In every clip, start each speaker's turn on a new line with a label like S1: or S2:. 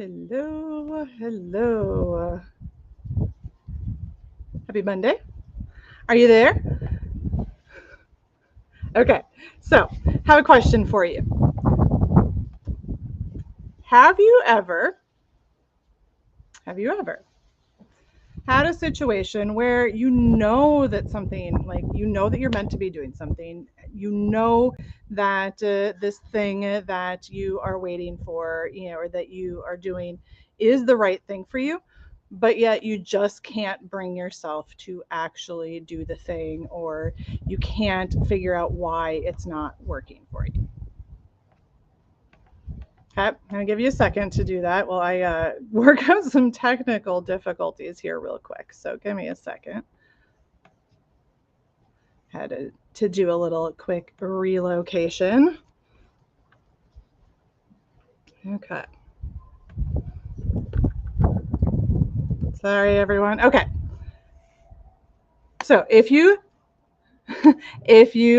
S1: Hello, hello. Happy Monday. Are you there? Okay, so have a question for you. Have you ever, have you ever had a situation where you know that something, like you know that you're meant to be doing something, you know that this thing that you are waiting for, or that you are doing is the right thing for you, but yet you just can't bring yourself to actually do the thing, or you can't figure out why it's not working for you? Okay, I'm going to give you a second to do that while I work out some technical difficulties here real quick. So give me a second. Had to do a little quick relocation. Okay. Sorry, everyone. Okay. So if you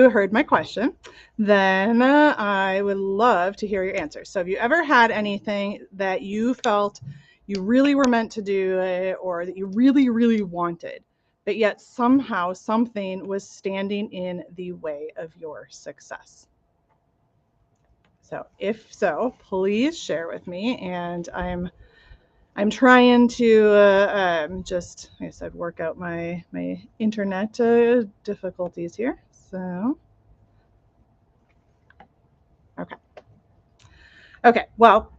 S1: heard my question, then I would love to hear your answer. So have you ever had anything that you felt you really were meant to do, or that you really, really wanted, but yet somehow something was standing in the way of your success? So if so, please share with me. And I'm trying to just, like I said, work out my internet difficulties here. So okay. Okay, well,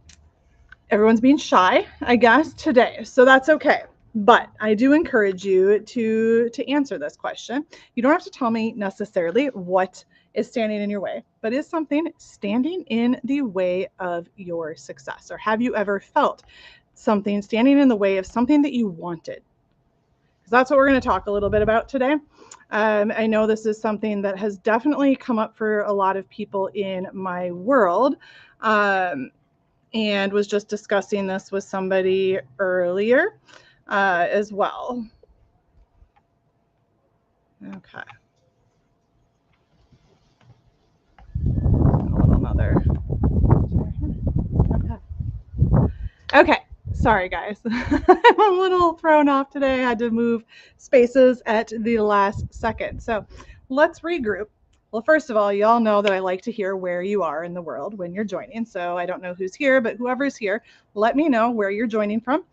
S1: everyone's being shy, I guess, today, so that's okay. But I do encourage you to answer this question. You don't have to tell me necessarily what is standing in your way, but is something standing in the way of your success? Or have you ever felt something standing in the way of something that you wanted? Because that's what we're going to talk a little bit about today. I know this is something that has definitely come up for a lot of people in my world. And was just discussing this with somebody earlier as well. Okay. Little mother. Okay. Okay. Sorry, guys. I'm a little thrown off today. I had to move spaces at the last second. So let's regroup. Well, first of all, you all know that I like to hear where you are in the world when you're joining. So I don't know who's here, but whoever's here, let me know where you're joining from.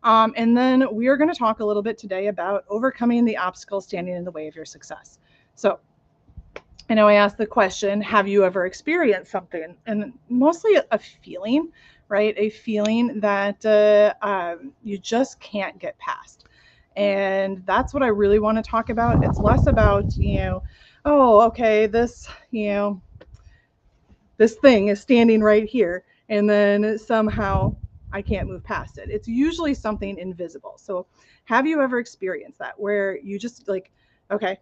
S1: And then we are going to talk a little bit today about overcoming the obstacles standing in the way of your success. So I know I asked the question, have you ever experienced something? And mostly a feeling, right? A feeling that you just can't get past. And that's what I really want to talk about. It's less about, oh, okay, this thing is standing right here, and then somehow I can't move past it. It's usually something invisible. So have you ever experienced that where you just like, okay,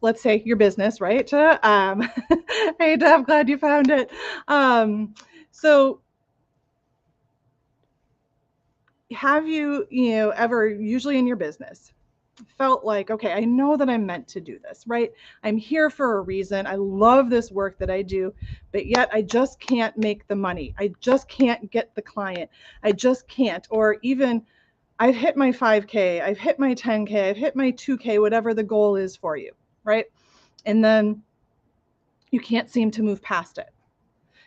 S1: let's say your business, right? Hey, Deb, glad you found it. So have you ever, usually in your business, felt like, okay, I know that I'm meant to do this, right? I'm here for a reason. I love this work that I do, but yet I just can't make the money. I just can't get the client. I just can't. Or even I've hit my 5K, I've hit my 10K, I've hit my 2K, whatever the goal is for you, right? And then you can't seem to move past it.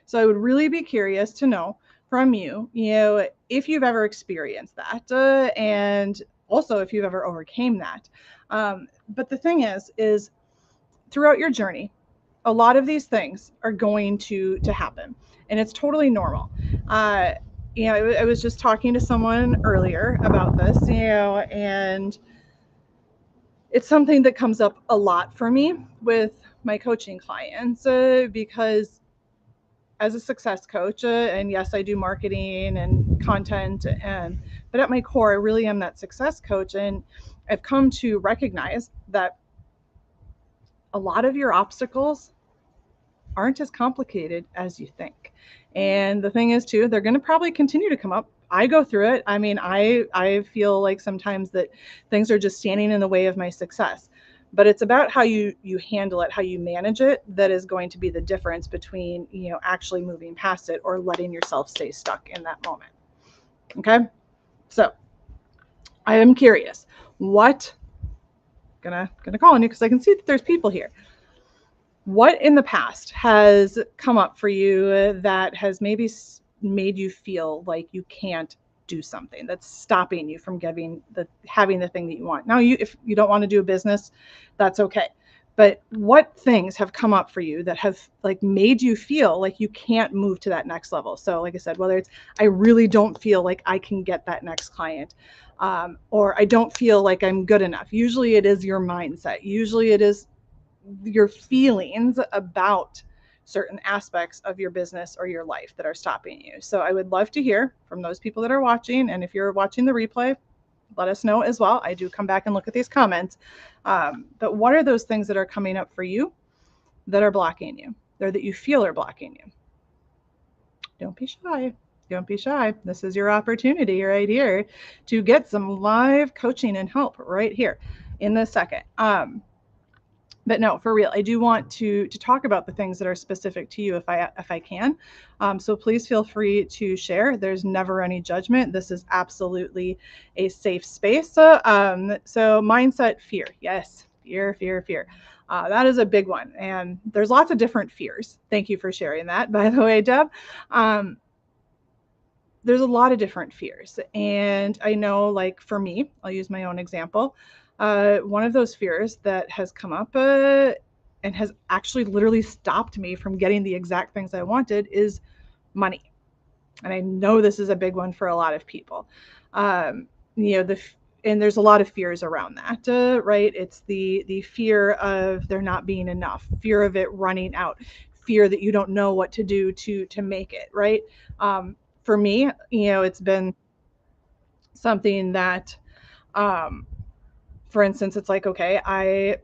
S1: So I would really be curious to know from you, if you've ever experienced that, and also if you've ever overcame that. But the thing is throughout your journey, a lot of these things are going to happen, and it's totally normal. I was just talking to someone earlier about this, and it's something that comes up a lot for me with my coaching clients, because as a success coach, and yes, I do marketing and content, but at my core, I really am that success coach. And I've come to recognize that a lot of your obstacles aren't as complicated as you think. And the thing is, too, they're going to probably continue to come up. I go through it. I mean, I feel like sometimes that things are just standing in the way of my success. But it's about how you handle it, how you manage it, that is going to be the difference between, actually moving past it or letting yourself stay stuck in that moment. Okay. So I am curious, what, gonna call on you because I can see that there's people here. What in the past has come up for you that has maybe made you feel like you can't do something that's stopping you from having the thing that you want? Now, if you don't want to do a business, that's okay. But what things have come up for you that have like made you feel like you can't move to that next level? So, like I said, whether it's I really don't feel like I can get that next client, or I don't feel like I'm good enough. Usually, it is your mindset. Usually, it is your feelings about certain aspects of your business or your life that are stopping you. So I would love to hear from those people that are watching. And if you're watching the replay, let us know as well. I do come back and look at these comments. But what are those things that are coming up for you that are blocking you, or that you feel are blocking you? Don't be shy. Don't be shy. This is your opportunity right here to get some live coaching and help right here in this second. But no, for real, I do want to talk about the things that are specific to you if I can. So please feel free to share. There's never any judgment. This is absolutely a safe space. So mindset, fear. Yes, fear, fear, fear. That is a big one. And there's lots of different fears. Thank you for sharing that, by the way, Deb. There's a lot of different fears. And I know, like for me, I'll use my own example. One of those fears that has come up and has actually literally stopped me from getting the exact things I wanted is money. And I know this is a big one for a lot of people. You know, and there's a lot of fears around that, right? It's the fear of there not being enough, fear of it running out, fear that you don't know what to do to make it, right? For me, it's been something that, for instance, it's like, okay, I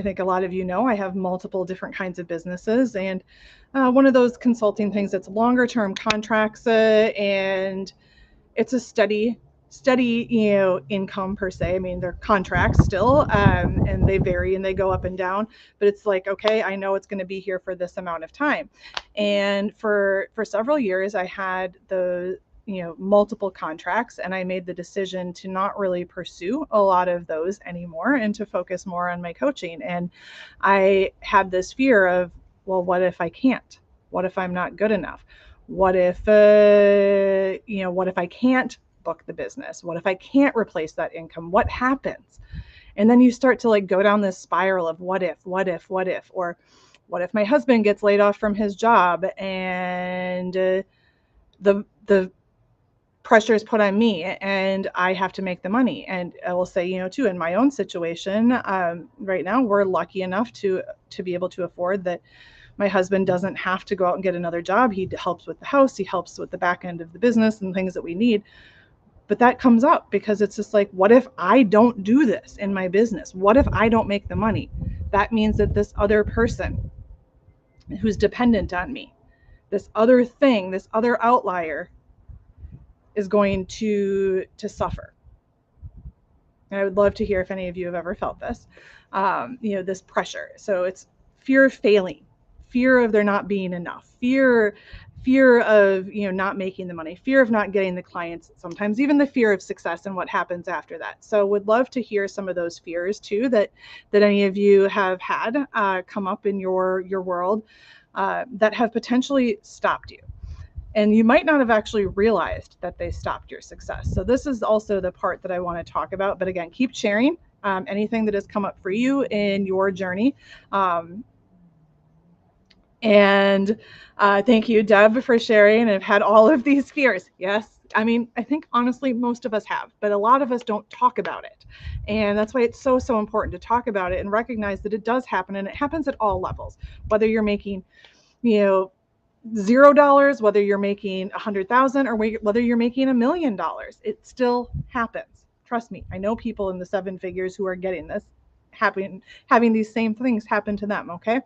S1: think a lot of I have multiple different kinds of businesses, and one of those consulting things that's longer term contracts, and it's a steady income per se. I mean, they're contracts still, and they vary and they go up and down, but it's like, okay, I know it's going to be here for this amount of time. And for several years I had the multiple contracts, and I made the decision to not really pursue a lot of those anymore and to focus more on my coaching. And I had this fear of, well, what if I can't? What if I'm not good enough? What if what if I can't book the business? What if I can't replace that income? What happens? And then you start to like go down this spiral of what if, or what if my husband gets laid off from his job, and the pressure is put on me and I have to make the money. And I will say, too, in my own situation, right now, we're lucky enough to be able to afford that. My husband doesn't have to go out and get another job. He helps with the house. He helps with the back end of the business and things that we need. But that comes up because it's just like, what if I don't do this in my business? What if I don't make the money? That means that this other person who's dependent on me, this other thing, this other outlier is going to suffer. And I would love to hear if any of you have ever felt this, this pressure. So it's fear of failing, fear of there not being enough, fear of not making the money, fear of not getting the clients, sometimes even the fear of success and what happens after that. So would love to hear some of those fears too that any of you have had come up in your world that have potentially stopped you. And you might not have actually realized that they stopped your success. So this is also the part that I want to talk about. But again, keep sharing anything that has come up for you in your journey. And thank you, Deb, for sharing. I've had all of these fears. Yes. I mean, I think honestly, most of us have, but a lot of us don't talk about it. And that's why it's so, so important to talk about it and recognize that it does happen, and it happens at all levels, whether you're making, $0, whether you're making 100,000 or whether you're making $1 million, it still happens. Trust me. I know people in the 7 figures who are getting this, having these same things happen to them. Okay.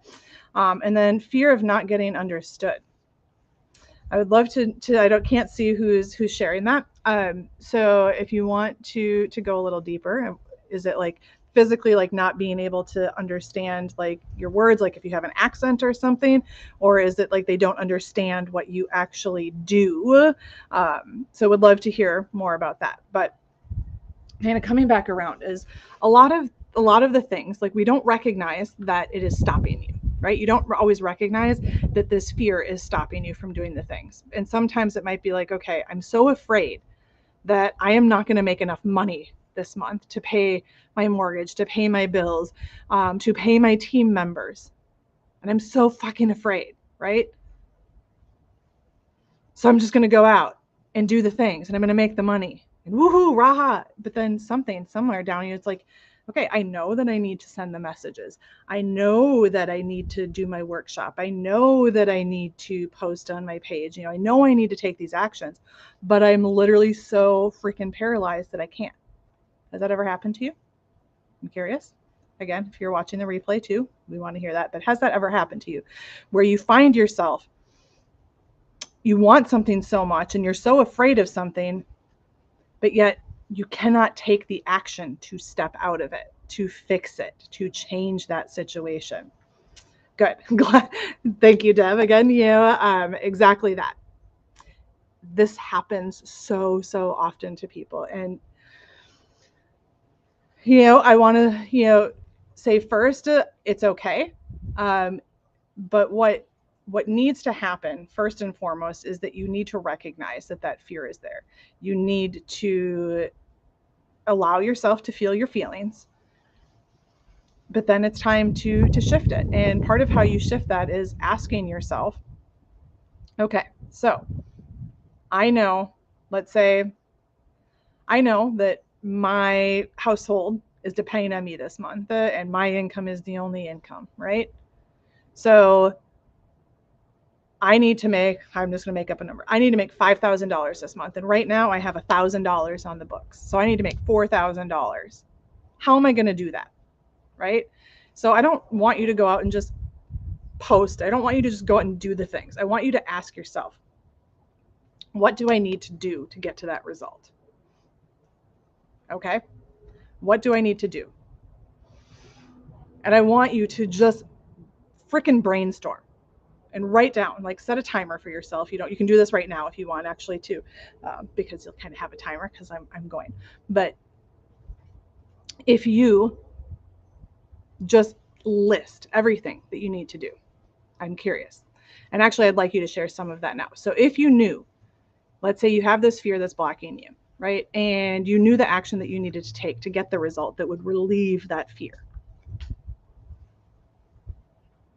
S1: And then fear of not getting understood. I would love to can't see who's sharing that. So if you want to go a little deeper, is it like physically like not being able to understand like your words, like if you have an accent or something, or is it like they don't understand what you actually do? So would love to hear more about that. But kind of coming back around is a lot of the things like we don't recognize that it is stopping you, right? You don't always recognize that this fear is stopping you from doing the things. And sometimes it might be like, okay, I'm so afraid that I am not going to make enough money this month to pay my mortgage, to pay my bills, to pay my team members. And I'm so fucking afraid, right? So I'm just going to go out and do the things and I'm going to make the money and woohoo, raha. But then something somewhere down here, it's like, okay, I know that I need to send the messages. I know that I need to do my workshop. I know that I need to post on my page. I know I need to take these actions, but I'm literally so freaking paralyzed that I can't. Has that ever happened to you? I'm curious. Again, if you're watching the replay too, we want to hear that. But has that ever happened to you where you find yourself, you want something so much and you're so afraid of something, but yet you cannot take the action to step out of it, to fix it, to change that situation? Good. Glad. Thank you, Deb. Again, exactly that. This happens so often to people. And, I want to, say first, it's okay. But what needs to happen first and foremost is that you need to recognize that fear is there. You need to allow yourself to feel your feelings, but then it's time to shift it. And part of how you shift that is asking yourself, okay, so let's say I know that my household is depending on me this month, and my income is the only income, right? So I'm just going to make up a number. I need to make $5,000 this month. And right now I have $1,000 on the books. So I need to make $4,000. How am I going to do that? Right? So I don't want you to go out and just post. I don't want you to just go out and do the things. I want you to ask yourself, what do I need to do to get to that result? Okay? What do I need to do? And I want you to just freaking brainstorm and write down, like set a timer for yourself. You can do this right now if you want, actually, too, because you'll kind of have a timer because I'm going. But if you just list everything that you need to do, I'm curious. And actually, I'd like you to share some of that now. So if you knew, let's say you have this fear that's blocking you, right? And you knew the action that you needed to take to get the result that would relieve that fear.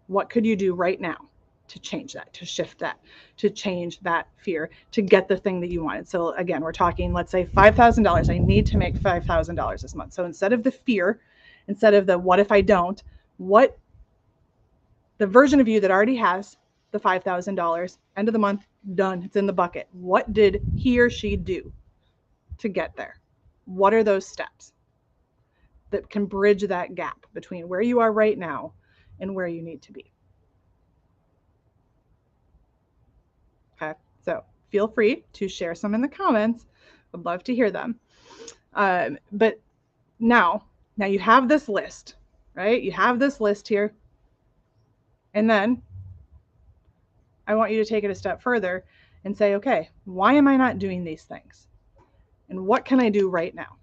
S1: What could you do right now to change that, to shift that, to change that fear, to get the thing that you wanted? So again, we're talking, let's say $5,000. I need to make $5,000 this month. So instead of the fear, instead of the what if I don't, what the version of you that already has the $5,000, end of the month, done, it's in the bucket. What did he or she do to get there? What are those steps that can bridge that gap between where you are right now and where you need to be? Okay, so feel free to share some in the comments. Would love to hear them. But now you have this list, right? You have this list here. And then I want you to take it a step further and say, okay, why am I not doing these things? And what can I do right now?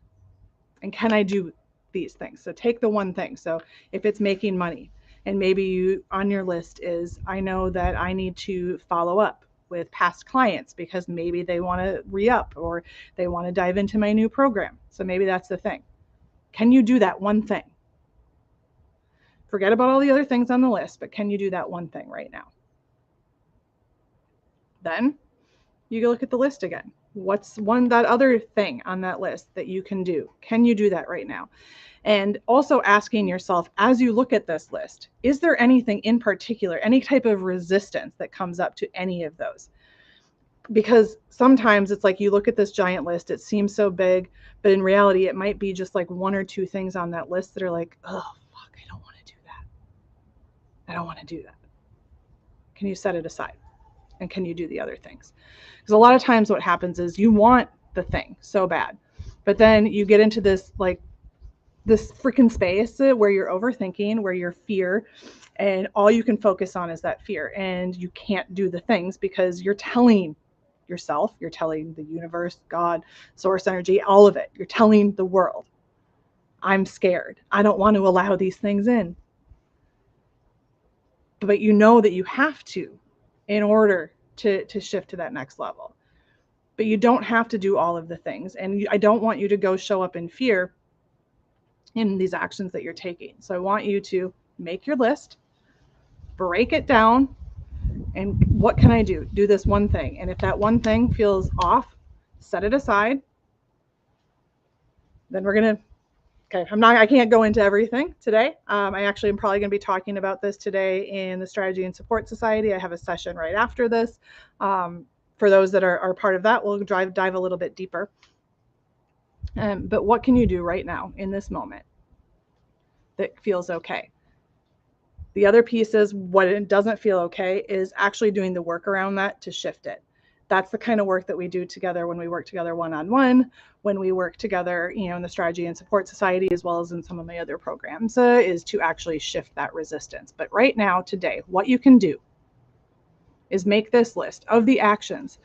S1: And can I do these things? So take the one thing. So if it's making money, and maybe you on your list is, I know that I need to follow up with past clients because maybe they want to re-up or they want to dive into my new program. So maybe that's the thing. Can you do that one thing? Forget about all the other things on the list, but can you do that one thing right now? Then you go look at the list again. What's that other thing on that list that you can do? Can you do that right now? And also asking yourself, as you look at this list, is there anything in particular, any type of resistance that comes up to any of those? Because sometimes it's like you look at this giant list, it seems so big, but in reality, it might be just like one or two things on that list that are like, oh, fuck, I don't want to do that. I don't want to do that. Can you set it aside? And can you do the other things? Because a lot of times what happens is you want the thing so bad, but then you get into this like this freaking space where you're overthinking, where you're fear, and all you can focus on is that fear, and you can't do the things because you're telling yourself, you're telling the universe, God, source energy, all of it. You're telling the world, I'm scared. I don't want to allow these things in. But you know that you have to in order to shift to that next level. But you don't have to do all of the things. And I don't want you to go show up in fear in these actions that you're taking. So I want you to make your list, break it down, and what can I do? Do this one thing. And if that one thing feels off, set it aside. Then we're going to, okay, I can't go into everything today. I actually am probably going to be talking about this today in the Strategy and Support Society. I have a session right after this. For those that are part of that, we'll dive a little bit deeper. But what can you do right now in this moment that feels okay? The other piece is what it doesn't feel okay is actually doing the work around that to shift it. That's the kind of work that we do together when we work together one-on-one, when we work together, in the Strategy and Support Society, as well as in some of my other programs, is to actually shift that resistance. But right now, today, what you can do is make this list of the actions,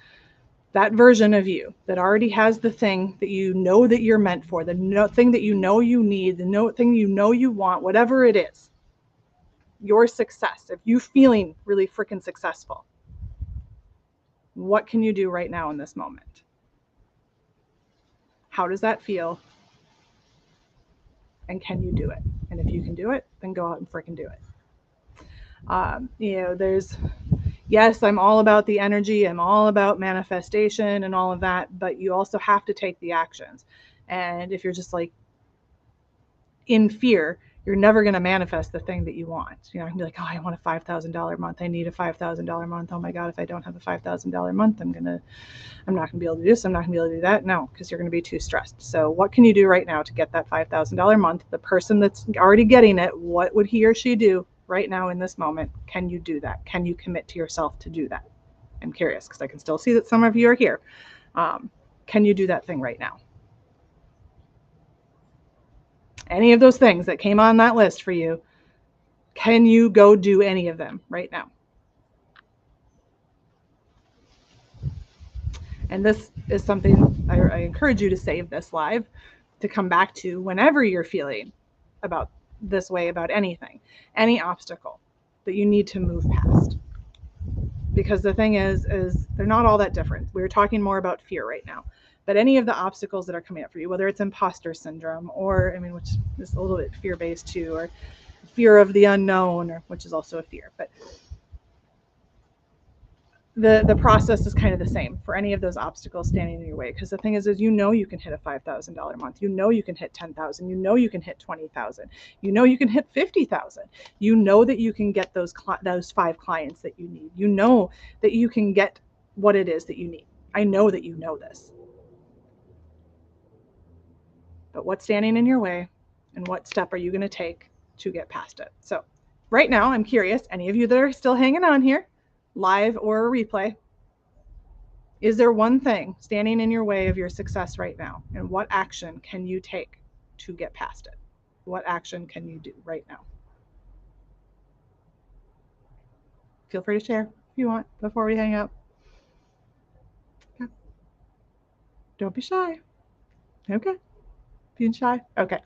S1: that version of you that already has the thing that you know that you're meant for, the thing that you know you need, the thing you know you want, whatever it is, your success, if you feeling really freaking successful, what can you do right now in this moment? How does that feel? And can you do it? And if you can do it, then go out and freaking do it. Yes, I'm all about the energy. I'm all about manifestation and all of that, but you also have to take the actions. And if you're just like in fear, you're never going to manifest the thing that you want. I can be like, oh, I want a $5,000 month. I need a $5,000 month. Oh my God, if I don't have a $5,000 month, I'm not going to be able to do this. I'm not going to be able to do that. No, because you're going to be too stressed. So what can you do right now to get that $5,000 month? The person that's already getting it, what would he or she do right now in this moment? Can you do that? Can you commit to yourself to do that? I'm curious because I can still see that some of you are here. Can you do that thing right now? Any of those things that came on that list for you, can you go do any of them right now? And this is something I encourage you to save this live to come back to whenever you're feeling about this way about anything, any obstacle that you need to move past. Because the thing is they're not all that different. We're talking more about fear right now. But any of the obstacles that are coming up for you, whether it's imposter syndrome or, which is a little bit fear-based too, or fear of the unknown, which is also a fear, but the process is kind of the same for any of those obstacles standing in your way. Because the thing is you can hit a $5,000 month. You can hit 10,000. You can hit 20,000. You can hit 50,000. That you can get those 5 clients that you need. That you can get what it is that you need. I know that you know this. But what's standing in your way, and what step are you going to take to get past it? So right now, I'm curious, any of you that are still hanging on here, live or a replay, is there one thing standing in your way of your success right now? And what action can you take to get past it? What action can you do right now? Feel free to share if you want before we hang up. Okay. Don't be shy. Okay. Being shy? Okay.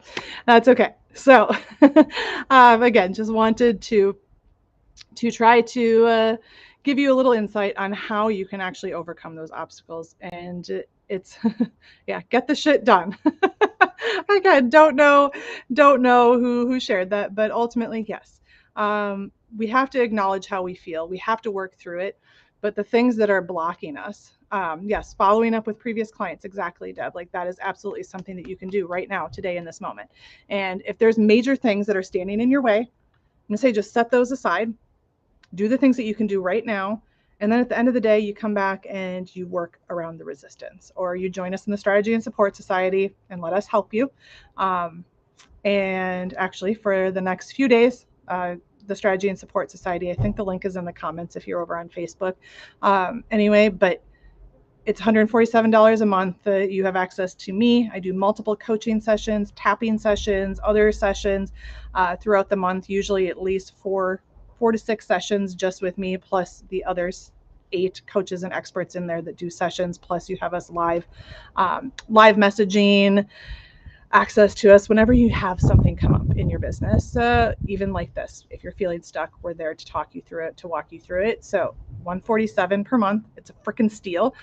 S1: That's okay. So again, just wanted to try to give you a little insight on how you can actually overcome those obstacles. And it's, yeah, get the shit done. Again, don't know who shared that, but ultimately, yes. We have to acknowledge how we feel. We have to work through it. But the things that are blocking us, yes, following up with previous clients, exactly, Deb. Like that is absolutely something that you can do right now, today, in this moment. And if there's major things that are standing in your way, I'm gonna say just set those aside. Do the things that you can do right now. And then at the end of the day, you come back and you work around the resistance, or you join us in the Strategy and Support Society and let us help you. And actually, for the next few days, the Strategy and Support Society, I think the link is in the comments if you're over on Facebook. Anyway, but It's $147 a month. You have access to me. I do multiple coaching sessions, tapping sessions, other sessions throughout the month, usually at least four to six sessions just with me, plus the others 8 coaches and experts in there that do sessions. Plus you have us live messaging, access to us whenever you have something come up in your business, even like this. If you're feeling stuck, we're there to talk you through it, to walk you through it. So $147 per month. It's a freaking steal.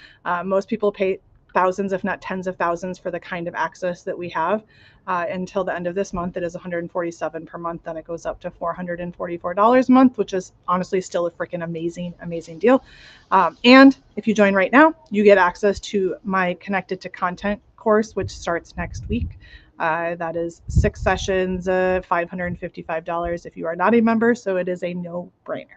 S1: Most people pay thousands, if not tens of thousands, for the kind of access that we have. Until the end of this month, it is $147 per month. Then it goes up to $444 a month, which is honestly still a freaking amazing deal. And if you join right now, you get access to my Connected to Content course, which starts next week. That is 6 sessions, $555 if you are not a member. So it is a no-brainer,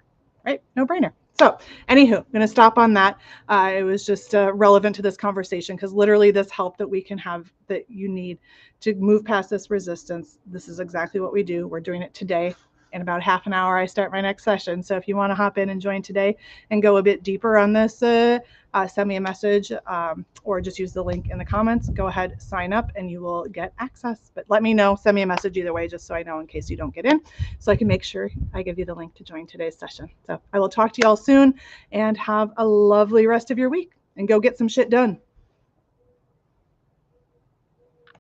S1: right? No-brainer. So anywho, I'm going to stop on that. It was just relevant to this conversation because literally this help that we can have that you need to move past this resistance. This is exactly what we do. We're doing it today. In about half an hour, I start my next session. So if you want to hop in and join today and go a bit deeper on this, send me a message or just use the link in the comments. Go ahead, sign up, and you will get access. But let me know, send me a message either way, just so I know in case you don't get in, so I can make sure I give you the link to join today's session. So I will talk to you all soon, and have a lovely rest of your week, and go get some shit done.